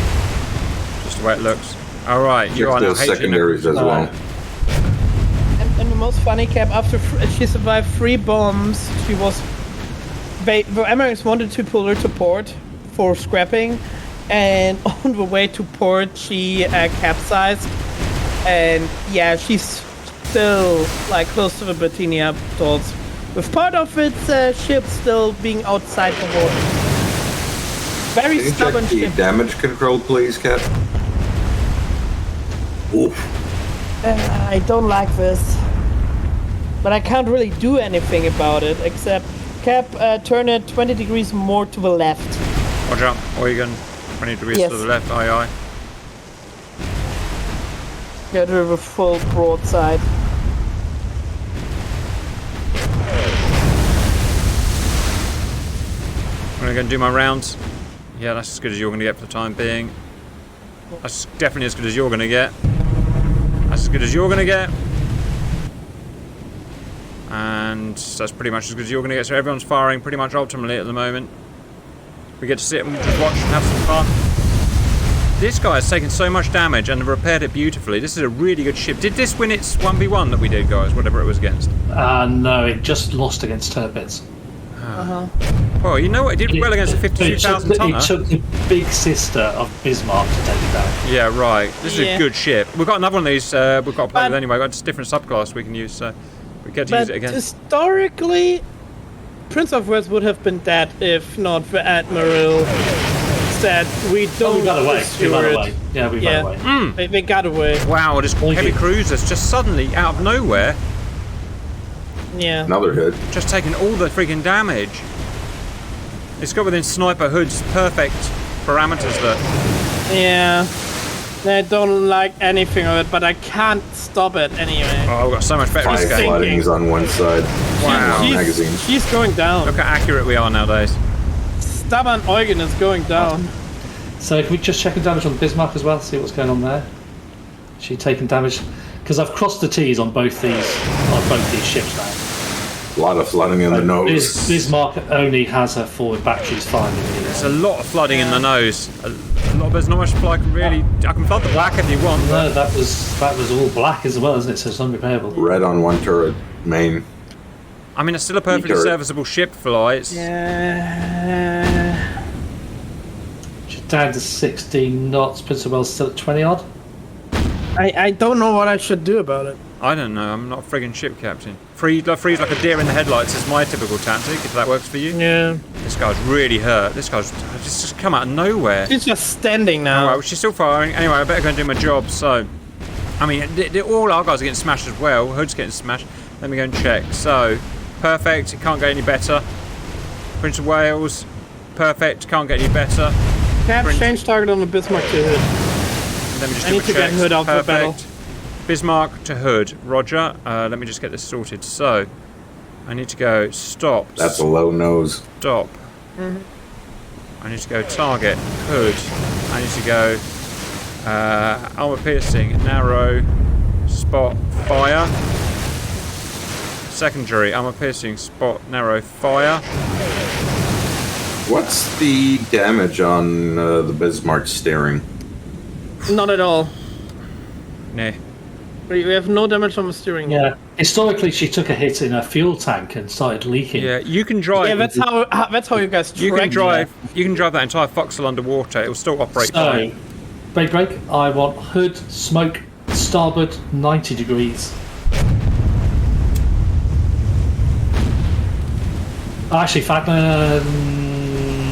Speaker 1: Just the way it looks. Alright, you are
Speaker 4: Check
Speaker 1: now
Speaker 4: the secondaries as well.
Speaker 2: And the most funny, Cap, after she survived 3 bombs, she was... the Americans wanted to pull her to port for scrapping, and on the way to port, she capsized. And yeah, she's still like close to the Bikini Atolls, with part of its ship still being outside the water. Very
Speaker 4: Can you
Speaker 2: stubborn
Speaker 4: check the
Speaker 2: ship.
Speaker 4: damage control, please, Cap? Oof.
Speaker 2: I don't like this, but I can't really do anything about it except Cap, turn it 20 degrees more to the left.
Speaker 1: Roger, Eugen. 20 degrees
Speaker 2: Yes.
Speaker 1: to the left, aye aye.
Speaker 2: Get her the full broadside.
Speaker 1: I'm gonna go and do my rounds. Yeah, that's as good as you're gonna get for the time being. That's definitely as good as you're gonna get. That's as good as you're gonna get. And that's pretty much as good as you're gonna get. So everyone's firing pretty much optimally at the moment. We get to sit and just watch and have some fun. This guy has taken so much damage and repaired it beautifully. This is a really good ship. Did this win its 1v1 that we did, guys? Whatever it was against.
Speaker 3: No, it just lost against Turbits.
Speaker 1: Well, you know what? It did well against a 52,000 tonner.
Speaker 3: It took the big sister of Bismarck to take it down.
Speaker 1: Yeah, right. This is a
Speaker 2: Yeah.
Speaker 1: good ship. We've got another one of these. We've got to play
Speaker 2: But-
Speaker 1: with anyway. We've got a different subclass we can use, so we get to use
Speaker 2: But
Speaker 1: it again.
Speaker 2: historically, Prince of Wales would have been dead if not the Admiral said we
Speaker 3: Oh,
Speaker 2: don't
Speaker 3: we got away. We
Speaker 2: pursue
Speaker 3: ran
Speaker 2: it."
Speaker 3: away. Yeah, we
Speaker 2: Yeah.
Speaker 3: ran away.
Speaker 2: They got away.
Speaker 1: Wow, this
Speaker 3: Thank
Speaker 1: heavy
Speaker 3: you.
Speaker 1: cruiser's just suddenly, out of nowhere,
Speaker 2: Yeah.
Speaker 4: Another hit.
Speaker 1: just taking all the freaking damage. It's got within Sniper Hood's perfect parameters there.
Speaker 2: Yeah. I don't like anything of it, but I can't stop it anyway.
Speaker 1: Oh, we've got so much better
Speaker 4: 5
Speaker 1: this game.
Speaker 2: sinking.
Speaker 4: floodings on one side.
Speaker 1: Wow.
Speaker 4: She's- magazine.
Speaker 2: She's going down.
Speaker 1: Look how accurate we are nowadays.
Speaker 2: Stubborn Eugen is going down.
Speaker 3: So can we just check the damage on Bismarck as well, see what's going on there? She taking damage? Because I've crossed the T's on both these ships now.
Speaker 4: A lot of flooding in the nose.
Speaker 3: Bismarck only has her forward batteries firing.
Speaker 1: There's a lot of flooding in the nose. There's not much I can really. I can flood the black if you want.
Speaker 3: No, that was all black as well, isn't it? So it's unrepairable.
Speaker 4: Red on one turret, main.
Speaker 1: I mean, it's still a perfectly
Speaker 4: Turret.
Speaker 1: serviceable ship for lights.
Speaker 2: Yeah.
Speaker 3: She's down to 16 knots. Prince of Wales still at 20 odd.
Speaker 2: I don't know what I should do about it.
Speaker 1: I don't know. I'm not a friggin' ship captain. Freeze like a deer in the headlights is my typical tactic. If that works for you.
Speaker 2: Yeah.
Speaker 1: This guy's really hurt. This guy's just come out of nowhere.
Speaker 2: She's just standing now.
Speaker 1: Alright, well, she's still firing. Anyway, I better go and do my job. So, I mean, all our guys are getting smashed as well. Hood's getting smashed. Let me go and check. So, perfect. It can't get any better. Prince of Wales. Perfect. Can't get any better.
Speaker 2: Cap,
Speaker 1: Prince-
Speaker 2: change target on the Bismarck to hood.
Speaker 1: Let me just
Speaker 2: I
Speaker 1: do
Speaker 2: need
Speaker 1: my
Speaker 2: to get
Speaker 1: checks.
Speaker 2: Hood out of the battle.
Speaker 1: Perfect. Bismarck to Hood. Roger. Let me just get this sorted. So, I need to go stop.
Speaker 4: That's a low nose.
Speaker 1: Stop. I need to go target. Hood. I need to go armor piercing. Narrow. Spot. Fire. Secondary. Armor piercing. Spot. Narrow. Fire.
Speaker 4: What's the damage on the Bismarck steering?
Speaker 2: Not at all.
Speaker 1: Nah.
Speaker 2: We have no damage on the steering.
Speaker 3: Yeah. Historically, she took a hit in her fuel tank and started leaking.
Speaker 1: Yeah, you can drive.
Speaker 2: Yeah, that's how you guys
Speaker 1: you can
Speaker 2: track
Speaker 1: drive. You can drive that entire foxhole underwater. It will still operate
Speaker 3: So,
Speaker 1: fine.
Speaker 3: break. I want hood, smoke, starboard, 90 degrees. Actually, in fact,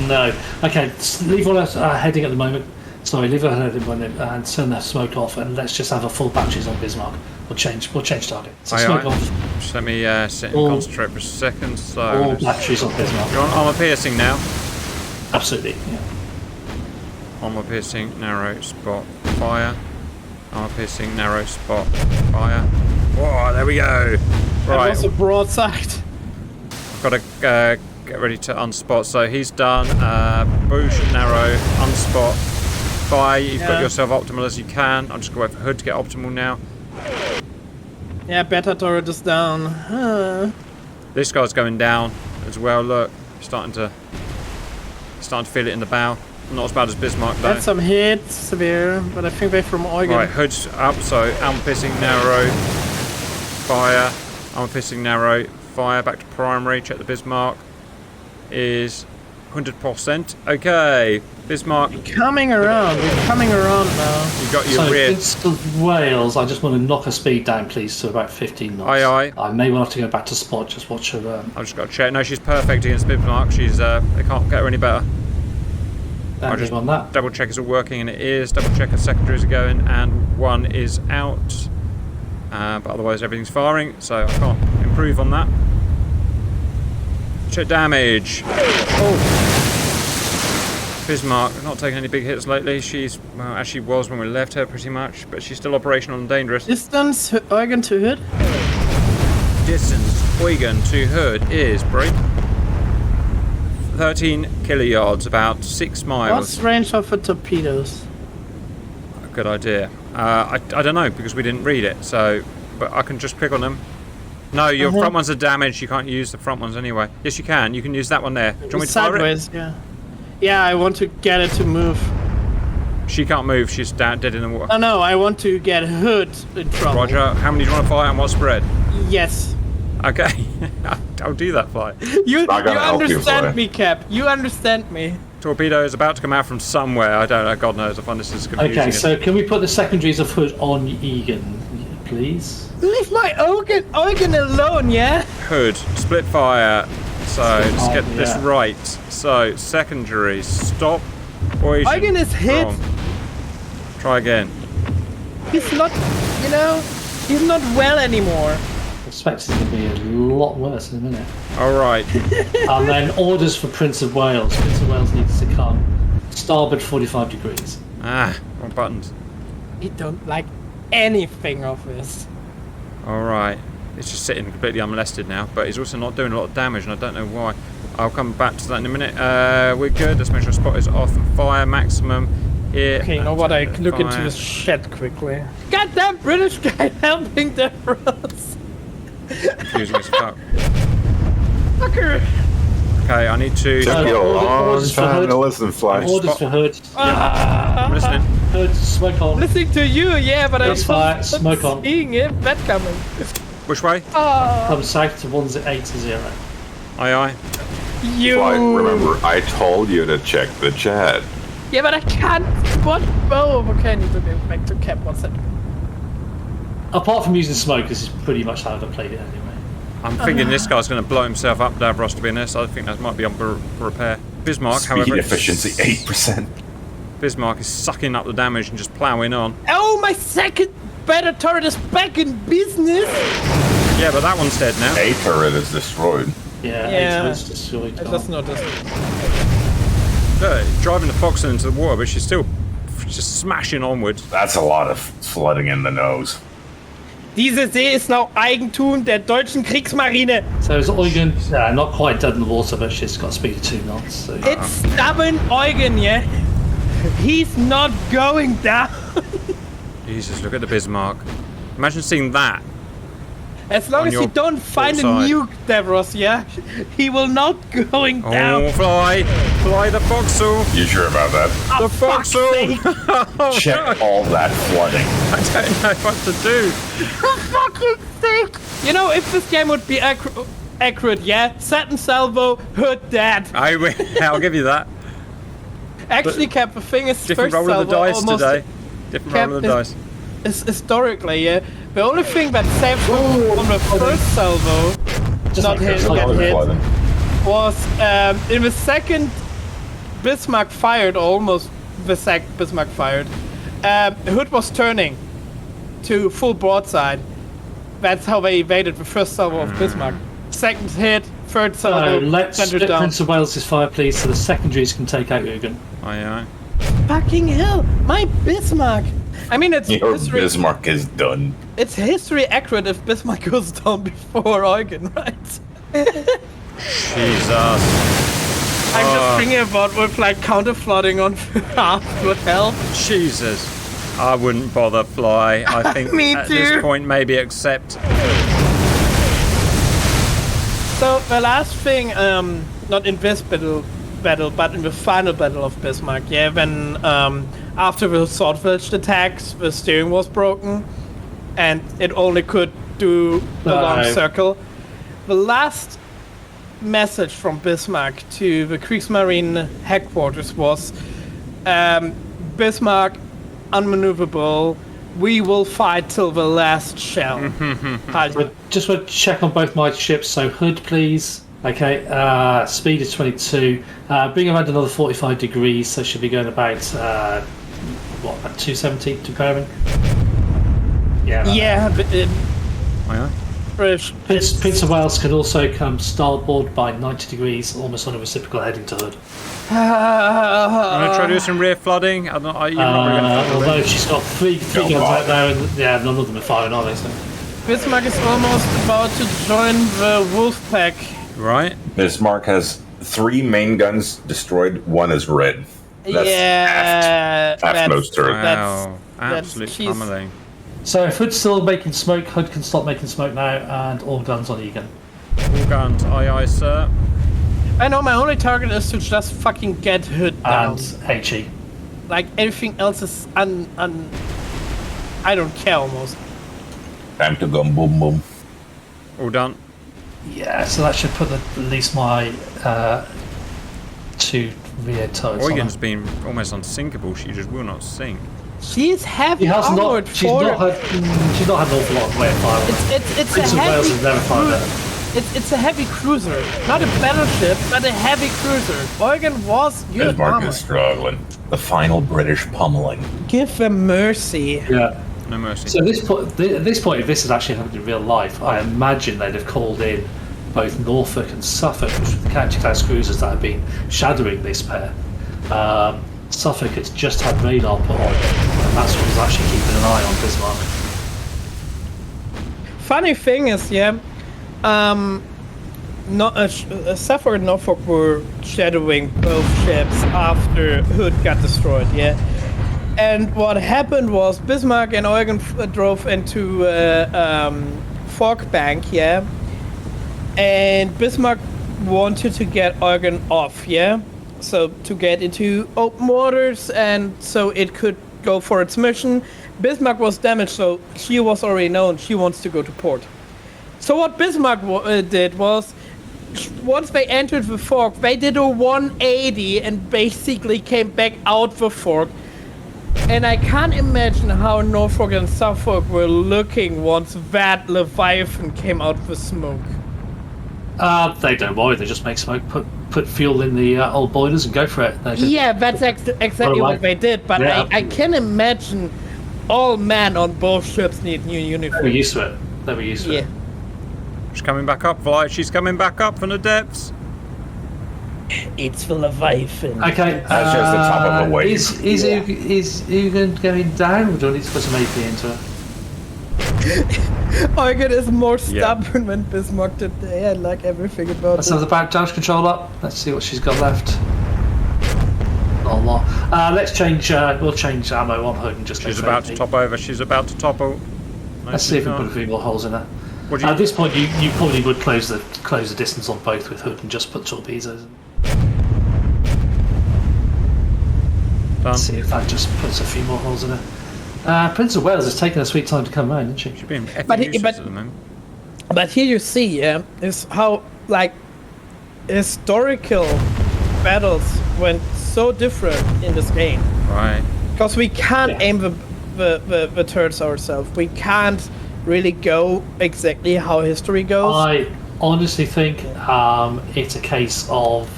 Speaker 3: no. Okay, leave all our heading at the moment. Sorry, leave our heading at the moment and turn that smoke off, and let's just have a full batteries on Bismarck. We'll change target. So smoke off.
Speaker 1: Just let me sit and concentrate for a second. So
Speaker 3: all batteries on Bismarck.
Speaker 1: You're on armor piercing now.
Speaker 3: Absolutely. Yeah.
Speaker 1: Armor piercing, narrow spot, fire. Armor piercing, narrow spot, fire. Whoa, there we go. Right.
Speaker 2: That was a broadside.
Speaker 1: I've got to get ready to unspot. So he's done. Boosh, narrow, unspot, fire. You've got yourself optimal as you can. I'm just going to wait for Hood to get optimal now.
Speaker 2: Yeah, beta turret is down.
Speaker 1: This guy's going down as well. Look, starting to feel it in the bow. Not as bad as Bismarck though.
Speaker 2: Had some hits, severe, but I think they're from Eugen.
Speaker 1: Right, Hood's up. So armor piercing, narrow, fire. Armor piercing, narrow, fire. Back to primary. Check the Bismarck is 100%. Okay, Bismarck.
Speaker 2: We're coming around now.
Speaker 1: You got your
Speaker 3: so
Speaker 1: rear.
Speaker 3: Prince of Wales, I just want to knock her speed down, please, to about 15 knots.
Speaker 1: Aye.
Speaker 3: I may well have to go back to spot. Just watch her.
Speaker 1: I've just got to check. No, she's perfect against Bismarck. She's they can't get her any better. I'll just
Speaker 3: on that.
Speaker 1: double check it's all working, and it is. Double check her secondaries are going, and one is out. But otherwise everything's firing, so I can't improve on that. Check damage. Oh, Bismarck not taking any big hits lately. She's as she was when we left her pretty much, but she's still operational and dangerous.
Speaker 2: Distance Eugen to Hood.
Speaker 1: Distance Eugen to Hood is break 13 kiloyards, about 6 miles.
Speaker 2: What's range of the torpedoes?
Speaker 1: Good idea. I don't know because we didn't read it, so but I can just click on them. No, your front ones are damaged. You can't use the front ones anyway. Yes, you can. You can use that one there. Do you want me to fire it?
Speaker 2: Sideways, yeah. Yeah, I want to get it to move.
Speaker 1: She can't move. She's down, dead in the water.
Speaker 2: Oh no, I want to get Hood in trouble.
Speaker 1: Roger. How many do you want to fire and what spread?
Speaker 2: Yes.
Speaker 1: Okay. I'll do that flight.
Speaker 2: You understand me, Cap. You understand me.
Speaker 1: Torpedo is about to come out from somewhere. I don't know. God knows. I find this is confusing.
Speaker 3: Okay, so can we put the secondaries of Hood on Egan, please?
Speaker 2: Leave my Eugen alone, yeah?
Speaker 1: Hood, split fire. So let's get this right. So secondary, stop.
Speaker 2: Eugen is hit.
Speaker 1: Try again.
Speaker 2: He's not, he's not well anymore.
Speaker 3: I expect it's going to be a lot worse in a minute.
Speaker 1: All right.
Speaker 3: And then orders for Prince of Wales. Prince of Wales needs to come starboard 45 degrees.
Speaker 1: Wrong buttons.
Speaker 2: We don't like anything of this.
Speaker 1: All right. It's just sitting completely unmolested now, but he's also not doing a lot of damage, and I don't know why. I'll come back to that in a minute. We're good. Let's make sure spot is off and fire maximum here.
Speaker 2: Okay, you know what? I look into this shed quickly. Goddamn British guy helping the roads.
Speaker 1: Confusing as fuck.
Speaker 2: Fucker.
Speaker 1: Okay, I need to.
Speaker 4: Took you a long time to listen, Fly.
Speaker 3: Orders for Hood.
Speaker 1: I'm listening.
Speaker 3: Hood, smoke on.
Speaker 2: Listening to you, yeah, but
Speaker 3: It's fire, smoke on.
Speaker 2: seeing him. That coming.
Speaker 1: Which way?
Speaker 3: Come south to 180.
Speaker 1: Aye.
Speaker 2: You.
Speaker 4: Fly, remember, I told you to check the chat.
Speaker 2: Yeah, but I can't spot both. Okay, I need to go back to Cap. What's that?
Speaker 3: Apart from using smoke, this is pretty much how I've played it anyway.
Speaker 1: I'm thinking this guy's going to blow himself up, Davros, to be honest. I think that might be on for repair. Bismarck,
Speaker 4: Speed
Speaker 1: however.
Speaker 4: efficiency 8%.
Speaker 1: Bismarck is sucking up the damage and just ploughing on.
Speaker 2: Oh, my second better turret is back in business.
Speaker 1: Yeah, but that one's dead now.
Speaker 4: A turret is destroyed.
Speaker 2: Yeah.
Speaker 3: It's destroyed.
Speaker 2: I just noticed.
Speaker 1: Look, driving the Foxen into the water, but she's still just smashing onwards.
Speaker 4: That's a lot of flooding in the nose.
Speaker 2: Diese See ist now Eigentum der deutschen Kriegsmarine.
Speaker 3: So is Eugen not quite dead in the water, but she's got a speed of 2 knots. So.
Speaker 2: It's stubborn Eugen, yeah? He's not going down.
Speaker 1: Jesus, look at the Bismarck. Imagine seeing that.
Speaker 2: As long as you don't find a nuke, Davros, yeah? He will not going down.
Speaker 1: Oh, fly the foxhole.
Speaker 4: You sure about that?
Speaker 1: The foxhole.
Speaker 4: Check all that flooding.
Speaker 1: I don't know what to do.
Speaker 2: For fucking sake! You know, if this game would be accurate, yeah? Saturn salvo, Hood dead.
Speaker 1: I'll give you that.
Speaker 2: Actually, Cap, the thing is,
Speaker 1: Different
Speaker 2: first
Speaker 1: roll of the
Speaker 2: salvo
Speaker 1: dice
Speaker 2: almost
Speaker 1: today. Different roll of the dice.
Speaker 2: Is historically, yeah. The only thing that saves on the first salvo,
Speaker 3: Just
Speaker 2: not
Speaker 3: like
Speaker 2: hit,
Speaker 3: this,
Speaker 2: get hit. was in the second Bismarck fired, or almost the second Bismarck fired, Hood was turning to full broadside. That's how they evaded the first salvo of Bismarck. Second hit, third salvo,
Speaker 3: let's
Speaker 2: centered
Speaker 3: split
Speaker 2: down.
Speaker 3: Prince of Wales's fire, please, so the secondaries can take out Eugen.
Speaker 1: Aye, aye.
Speaker 2: Fucking hell, my Bismarck! I mean, it's
Speaker 5: Your
Speaker 2: history.
Speaker 5: Bismarck is done.
Speaker 2: It's history accurate if Bismarck goes down before Eugen, right?
Speaker 1: Jesus.
Speaker 2: I'm just thinking about with like counter flooding on half would help.
Speaker 1: Jesus. I wouldn't bother fly. I think
Speaker 2: Me
Speaker 1: at
Speaker 2: too.
Speaker 1: this point maybe accept.
Speaker 2: So the last thing, not in this battle, but in the final battle of Bismarck, yeah, when after the sword village attacks, the steering was broken, and it only could do a long circle. The last message from Bismarck to the Kriegsmarine headquarters was, Bismarck, unmaneuverable. We will fight till the last shell.
Speaker 3: But just want to check on both my ships. So Hood, please. Okay. Speed is 22. Bring around another 45 degrees. So should be going about about 270 to pairing. Yeah.
Speaker 2: Yeah, but
Speaker 1: Aye, aye.
Speaker 2: British.
Speaker 3: Prince of Wales can also come starboard by 90 degrees, almost on a reciprocal heading to Hood.
Speaker 1: I'm going to try to do some rear flooding. You're not really going to
Speaker 3: Although she's got three guns out there, and none of them are firing, are they? So.
Speaker 2: Bismarck is almost about to join the wolf pack.
Speaker 1: Right.
Speaker 5: Bismarck has 3 main guns destroyed. 1 is red. That's
Speaker 2: Yeah,
Speaker 5: half most turret.
Speaker 1: Wow.
Speaker 2: that's-
Speaker 1: Absolute
Speaker 2: she's-
Speaker 1: pummeling.
Speaker 3: So if Hood's still making smoke, Hood can stop making smoke now, and all guns on Eugen.
Speaker 1: All guns. Aye, aye, sir.
Speaker 2: I know my only target is to just fucking get Hood down.
Speaker 3: And HE.
Speaker 2: Like everything else is I don't care almost.
Speaker 5: Time to go boom boom.
Speaker 1: All done.
Speaker 3: Yeah, so that should put at least my 2 rear turrets on
Speaker 1: Eugen's
Speaker 3: her.
Speaker 1: been almost unsinkable. She just will not sink.
Speaker 2: She's heavy
Speaker 3: She has
Speaker 2: armored
Speaker 3: not. She's not had an awful lot of wear fire.
Speaker 2: It's
Speaker 3: Prince
Speaker 2: a
Speaker 3: of Wales has never fired
Speaker 2: cru-
Speaker 3: better.
Speaker 2: it's a heavy cruiser, not a battleship, but a heavy cruiser. Eugen was good
Speaker 5: Bismarck
Speaker 2: armor.
Speaker 5: is struggling. The final British pummeling.
Speaker 2: Give them mercy.
Speaker 3: Yeah.
Speaker 1: No mercy.
Speaker 3: So at this point, if this had actually happened in real life, I imagine they'd have called in both Norfolk and Suffolk, which were the counter-class cruisers that had been shadowing this pair. Suffolk had just had radar put on, and that's what was actually keeping an eye on Bismarck.
Speaker 2: Funny thing is, Suffolk and Norfolk were shadowing both ships after Hood got destroyed, yeah. And what happened was Bismarck and Eugen drove into Fork Bank, yeah. And Bismarck wanted to get Eugen off, yeah. So to get into open waters, and so it could go for its mission. Bismarck was damaged, so she was already known she wants to go to port. So what Bismarck did was, once they entered the fork, they did a 180 and basically came back out the fork. And I can't imagine how Norfolk and Suffolk were looking once that Leviathan came out of the smoke.
Speaker 3: They don't worry, they just make smoke, put fuel in the old boilers and go for it. They just-
Speaker 2: Yeah, that's exactly what they did, but
Speaker 3: Yeah.
Speaker 2: I can imagine all men on both ships need new
Speaker 3: They were
Speaker 2: uniforms.
Speaker 3: used to it. They were used to
Speaker 2: Yeah.
Speaker 3: it.
Speaker 1: She's coming back up, Fly. She's coming back up from the depths.
Speaker 2: It's the Leviathan.
Speaker 3: Okay,
Speaker 5: That's just the top of the wave.
Speaker 3: Is Eugen going down, or do I need to put some AP into it?
Speaker 2: Eugen is more
Speaker 1: Yeah.
Speaker 2: stubborn than Bismarck today. I like everything about
Speaker 3: Let's
Speaker 2: it.
Speaker 3: have the back damage control up. Let's see what she's got left. Not a lot. Let's change. We'll change ammo on Hood and just.
Speaker 1: She's
Speaker 3: go for
Speaker 1: about
Speaker 3: AP.
Speaker 1: to top over. She's about to topple. No,
Speaker 3: Let's see if
Speaker 1: she's
Speaker 3: we can
Speaker 1: not.
Speaker 3: put a few more holes in her.
Speaker 1: What do you-
Speaker 3: At this point, you probably would close the distance on both with Hood and just put torpedoes in.
Speaker 1: Done.
Speaker 3: Let's see if that just puts a few more holes in her. Prince of Wales has taken a sweet time to come round, isn't she?
Speaker 1: She's being effing
Speaker 2: But he-
Speaker 1: useless
Speaker 2: but-
Speaker 1: at the moment.
Speaker 2: But here you see, is how like historical battles went so different in this game.
Speaker 1: Right.
Speaker 2: Because we can't
Speaker 3: Yeah.
Speaker 2: aim the turrets ourselves. We can't really go exactly how history goes.
Speaker 3: honestly think it's a case of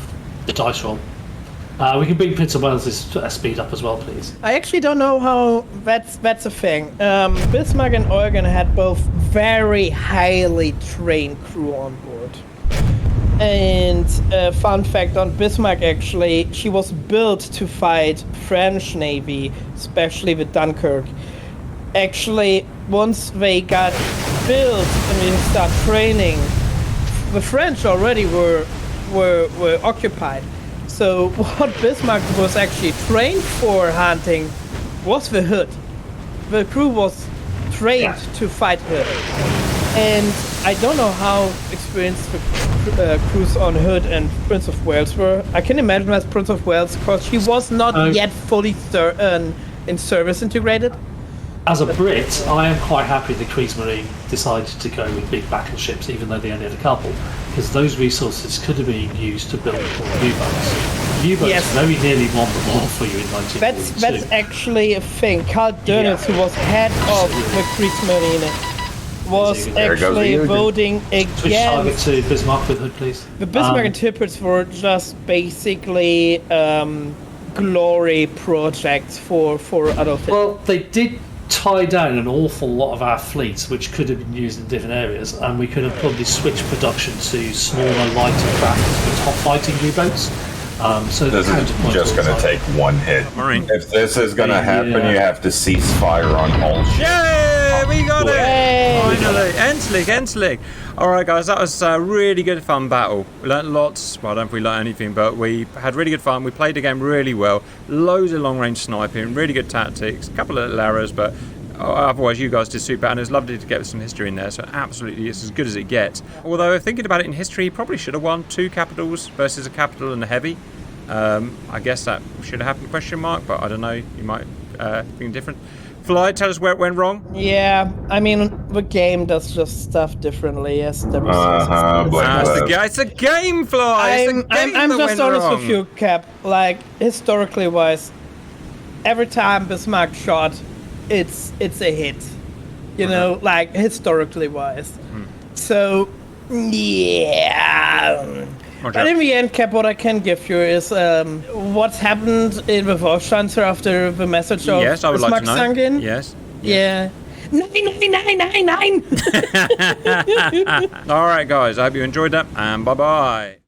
Speaker 3: the dice roll. We can bring Prince of Wales' speed up as well, please.
Speaker 2: I actually don't know how that's a thing. Bismarck and Eugen had both very highly trained crew on board. And fun fact on Bismarck, actually, she was built to fight French Navy, especially with Dunkirk. Actually, once they got built and we start training, the French already were occupied. So what Bismarck was actually trained for hunting was the Hood. The crew was trained to fight Hood. And I don't know how experienced the crews on Hood and Prince of Wales were. I can imagine as Prince of Wales because she was not yet fully in service integrated.
Speaker 3: As a Brit, I am quite happy the Kriegsmarine decided to go with big battleships, even though they only had a couple, because those resources could have been used to build more U-boats. U-boats very nearly won the war for you in 1942.
Speaker 2: That's actually a thing. Karl Dönitz, who was head of the Kriegsmarine, was actually voting
Speaker 3: Switch target
Speaker 2: against.
Speaker 3: to Bismarck with Hood, please.
Speaker 2: The Bismarck and Tipperts were just basically glory projects for Adolf Hitler.
Speaker 3: Well, they did tie down an awful lot of our fleets, which could have been used in different areas, and we could have probably switched production to smaller, lighter craft for top fighting U-boats. So
Speaker 5: This is just going to take one hit.
Speaker 1: Marine.
Speaker 5: If this is going to happen, you have to cease fire on all ships.
Speaker 1: Yay! We got it!
Speaker 2: Yay!
Speaker 1: Finally! Endlich! Alright guys, that was a really good fun battle. We learnt lots. Well, I don't know if we learnt anything, but we had really good fun. We played the game really well. Loads of long-range sniping, really good tactics, a couple of little errors, but otherwise you guys did super, and it's lovely to get some history in there, so absolutely it's as good as it gets. Although thinking about it in history, he probably should have won 2 capitals versus a capital and a heavy. I guess that should have happened, question mark, but I don't know, you might think different. Fly, tell us where it went wrong.
Speaker 2: Yeah, I mean, the game does just stuff differently. Yes, there was.
Speaker 1: It's a game, Fly.
Speaker 2: I'm just honest with you, Cap. Like historically wise, every time Bismarck shot, it's a hit. You know, like historically wise. So yeah. But in the end, Cap, what I can give you is what's happened in the Wolfschanzer after the message of
Speaker 1: yes, I would
Speaker 2: Bismarck
Speaker 1: like to know.
Speaker 2: sunk in.
Speaker 1: Yes.
Speaker 2: Yeah. 99999.
Speaker 1: All right, guys. I hope you enjoyed that, and bye-bye.